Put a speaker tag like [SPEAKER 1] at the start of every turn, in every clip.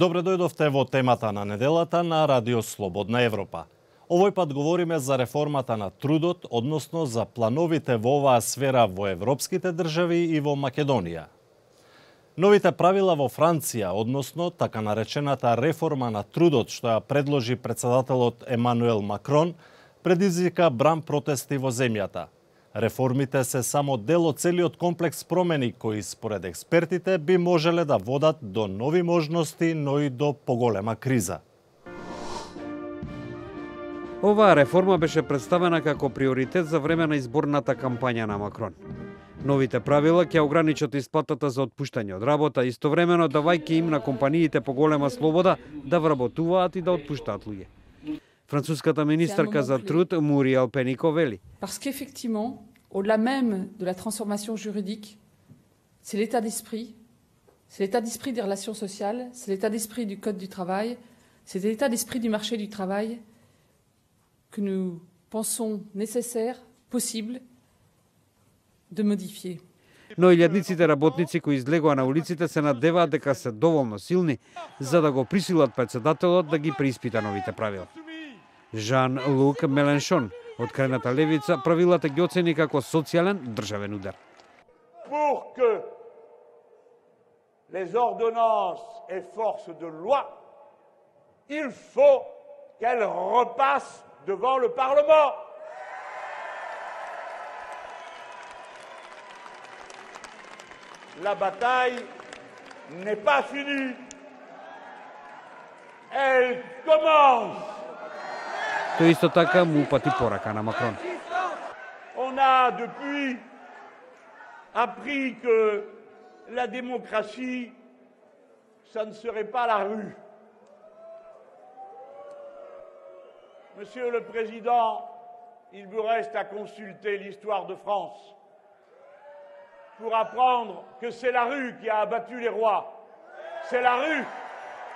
[SPEAKER 1] Добре дојдовте во темата на неделата на Радио Слободна Европа. Овој пат говориме за реформата на трудот, односно за плановите во оваа сфера во европските држави и во Македонија. Новите правила во Франција, односно така наречената реформа на трудот, што ја предложи председателот Емануел Макрон, предизвика бран протести во земјата. Реформите се само дел од целиот комплекс промени кои според експертите би можеле да водат до нови можности, но и до поголема криза.
[SPEAKER 2] Оваа реформа беше представена како приоритет за време на изборната кампања на Макрон. Новите правила ќе ограничат исплатата за отпуштање од работа, истовремено давајќи им на компаниите поголема слобода да вработуваат и да отпуштаат луѓе. Француската министарка за труд Муриел Пенико вели:
[SPEAKER 3] Parce qu'effectivement, au-delà même de la transformation juridique, c'est l'état d'esprit des relations sociales, c'est l'état d'esprit du code du travail, c'est l'état d'esprit du marché du travail que nous pensons nécessaire, possible de modifier.
[SPEAKER 2] Но илјадниците работници кои излегоа на улиците се надеваат дека се доволно силни за да го присилат председателот да ги преиспита новите правила. Жан-Лук Меленшон од крајната левица правилата ги оцени како социјален државен удар.
[SPEAKER 4] Pour que les ordonnances aient force de loi, il faut qu'elles repassent devant le Parlement. La bataille n'est pas finie. Elle commence.
[SPEAKER 2] Тој исто така му упати порака на Макрон.
[SPEAKER 4] On a depuis appris que la démocratie, ça ne serait pas la rue. Monsieur le Président, il vous reste à consulter l'histoire de France pour apprendre que c'est la rue qui a abattu les rois. C'est la rue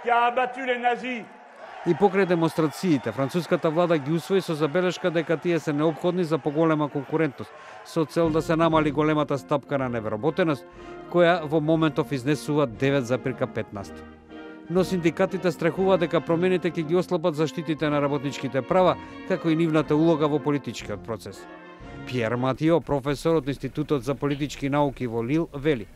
[SPEAKER 4] qui a abattu les nazis.
[SPEAKER 2] И покрај демонстрациите, француската влада ги усвои со забелешка дека тие се неопходни за поголема конкурентност, со цел да се намали големата стапка на невработеност, која во моментов изнесува 9,15%. Но синдикатите страхуваат дека промените ќе ги ослабат заштитите на работничките права, како и нивната улога во политичкиот процес. Пиер Матио, професор од Институтот за политички науки во Лил, вели: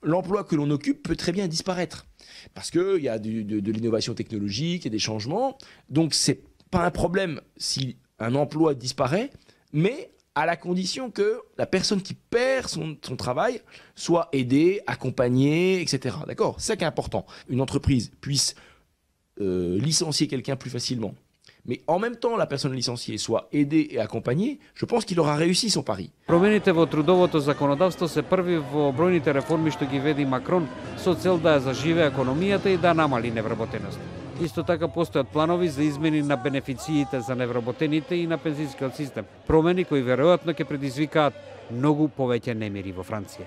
[SPEAKER 5] L'emploi que l'on occupe peut très bien disparaître parce qu'il y a de l'innovation technologique et des changements. Donc, ce n'est pas un problème si un emploi disparaît, mais à la condition que la personne qui perd son travail soit aidée, accompagnée, etc. D'accord ? C'est ça qui est important. Une entreprise puisse licencier quelqu'un plus facilement, mais en même temps la personne licenciée soit aidée et accompagnée, je pense qu'il aura réussi son pari.
[SPEAKER 2] Промените во трудовото законодавство се први во бројните реформи што ги веди Макрон со цел да ја заживее економијата и да намали невработеност. Исто така постојат планови за измени на бенефициите за невработените и на пензискиот систем, промени кои веројатно ќе предизвикаат многу повеќе немири во Франција.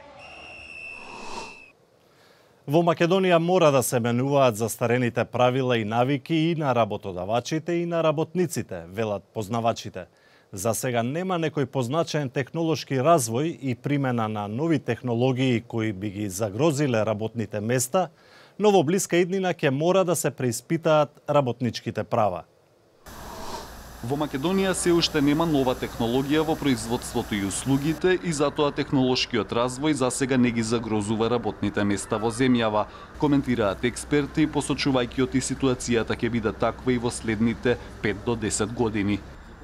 [SPEAKER 1] Во Македонија мора да се менуваат застарените правила и навики и на работодавачите и на работниците, велат познавачите. За сега нема некој позначен технолошки развој и примена на нови технологии кои би ги загрозиле работните места, но во блиска иднина ќе мора да се преиспитаат работничките права.
[SPEAKER 6] Во Македонија се уште нема нова технологија во производството и услугите и затоа технолошкиот развој засега не ги загрозува работните места во земјава, коментираат експерти, посочувајќи оти ситуацијата ќе биде таква и во следните 5 до 10 години.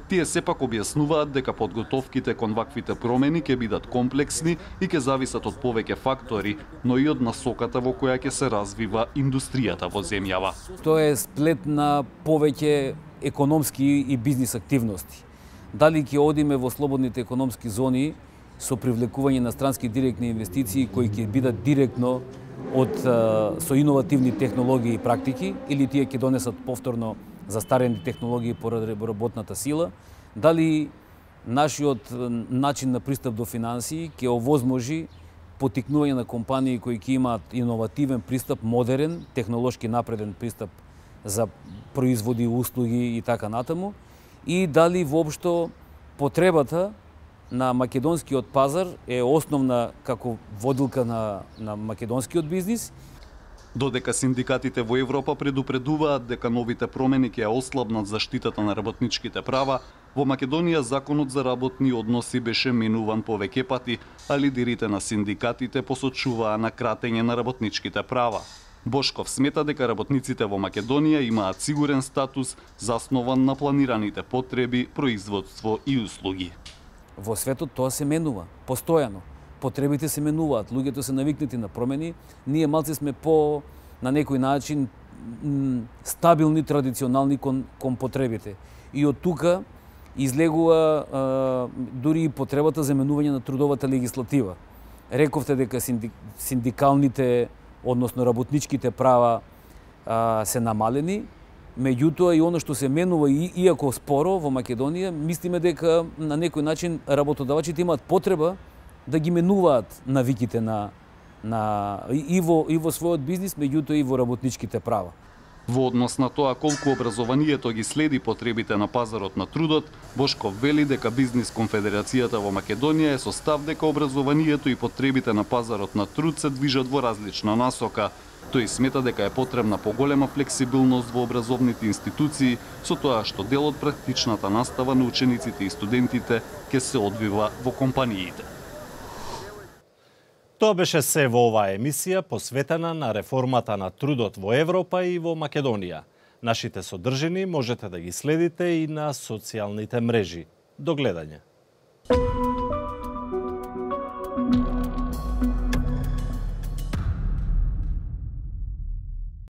[SPEAKER 6] Тие сепак објаснуваат дека подготовките кон ваквите промени ќе бидат комплексни и ќе зависат од повеќе фактори, но и од насоката во која ќе се развива индустријата во земјава.
[SPEAKER 7] Тоа е сплет на повеќе економски и бизнис активности. Дали ќе одиме во слободните економски зони со привлекување на странски директни инвестиции кои ќе бидат директно со иновативни технологии и практики, или тие ќе донесат повторно застарени технологии поради работната сила, дали нашиот начин на пристап до финансии ќе овозможи потикнување на компании кои ќе имаат иновативен пристап, модерен, технолошки напреден пристап за производи, услуги и така натаму, и дали воопшто потребата на македонскиот пазар е основна како водилка на македонскиот бизнис.
[SPEAKER 6] Додека синдикатите во Европа предупредуваат дека новите промени ќе ја ослабнат заштитата на работничките права, во Македонија законот за работни односи беше менуван повеќе пати, а лидерите на синдикатите посочуваа на кратење на работничките права. Бошков смета дека работниците во Македонија имаат сигурен статус заснован на планираните потреби, производство и услуги.
[SPEAKER 7] Во светот тоа се менува постојано. Потребите се менуваат, луѓето се навикнати на промени, ние малце сме на некој начин стабилни, традиционални кон потребите. И од тука излегува дури и потребата за менување на трудовата легислатива. Рековте дека синдикалните, односно работничките права се намалени, меѓутоа и оно што се менува, иако споро во Македонија, мислиме дека на некој начин работодавачите имаат потреба да ги менуваат навиките и во својот бизнис, меѓутоа и во работничките права.
[SPEAKER 6] Во однос на тоа колку образованието ги следи потребите на пазарот на трудот, Бошков вели дека Бизнис конфедерацијата во Македонија е со став дека образованието и потребите на пазарот на труд се движат во различна насока. Тој смета дека е потребна поголема флексибилност во образовните институции, со тоа што дел од практичната настава на учениците и студентите ќе се одвива во компаниите.
[SPEAKER 1] Тоа беше се во оваа емисија посветена на реформата на трудот во Европа и во Македонија. Нашите содржини можете да ги следите и на социјалните мрежи. До гледање.